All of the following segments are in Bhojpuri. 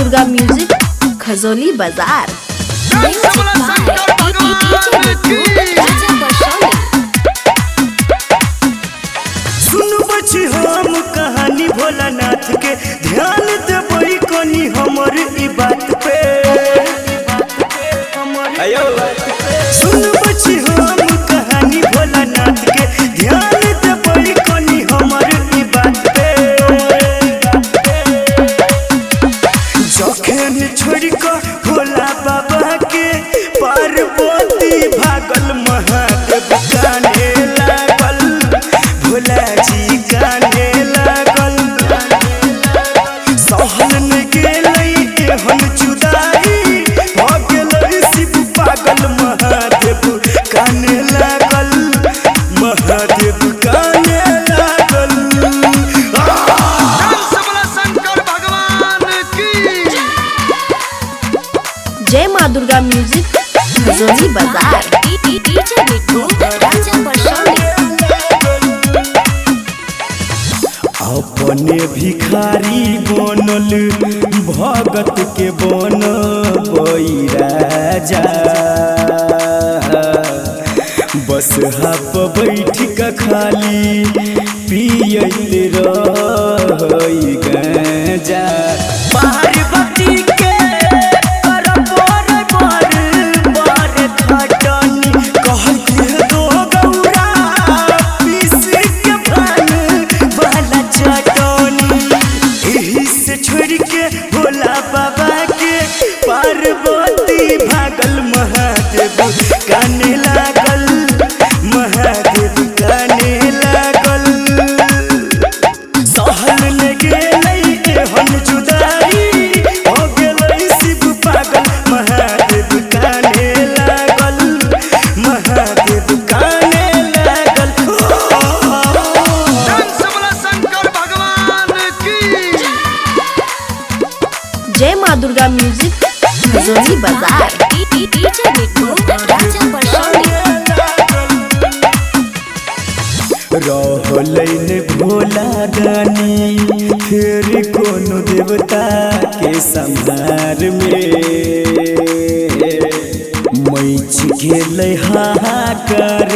दुर्गा म्यूजिक खजोली बाजार। सुनु बची हम कहानी भोलानाथ के, ध्यान देबई कोनी हमर ई बात पे। सुनु बची हम कहानी भोलानाथ के, ध्यान देबई कोनी हमर ई बात पे। जखन छोड़ के भोला बाबा के पार्वती भागल महादेव काने लागल, भोला जी काने लागल। सहल न गेलै एहन जुदाई, भ गेलै शिव पागल महादेव काने लागल, महादेव काने लागल। शंकर भगवान की जय माँ दुर्गा म्यूजिक खजोली बाजार। अपने भिखारी बनल भगत के बन राजा, बस हाप बैठ के खाली पियत रही गांजा। पार्वती के कर बर बर खटनी, कहते दो गौरा पीस के भान वाला चटनी। एही से छोड़ के भोला बाबा के पार्वती भागल महादेव काने लागल, महादेव काने लागल। सहल न गेलै एहन जुदाई, हो गेलै शिव पागल, महादेव काने लागल, महादेव काने लागल। शंकर भगवान की जय माँ दुर्गा म्यूजिक खजोली बाजार। रहलै भोला रानी फिर कोनो देवता के संहार में, मैच गेलै हाहाकार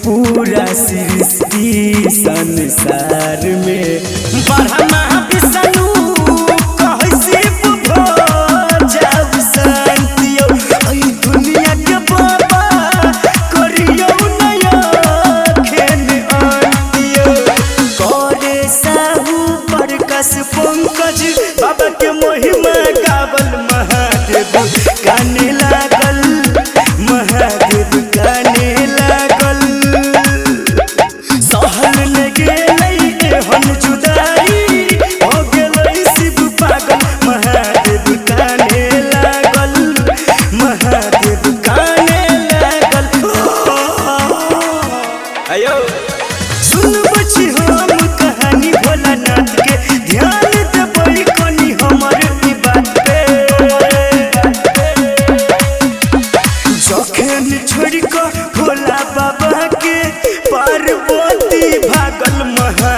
पूरा सृष्टि संसार में। ब्रह्मा विष्णु कहै शिव भऽ जाउ शांति, एहि दुनिया के बाबा करियौ नया खेल अंतियो। करे साहू प्रकाश पंकज बाबा के महिमा गावल, महादेव काने लागल, महादेव काने लागल। सहल न गेलै एहन जुदाई, हो गेलै शिव पागल, महादेव काने लागल, महादेव काने लागल। सुन बची हम कहानी भोलानाथ के, ध्यान देबई कोनी हमर ई बात पे। जखन छोड़ के भोला बाबा के पार्वती भागल महा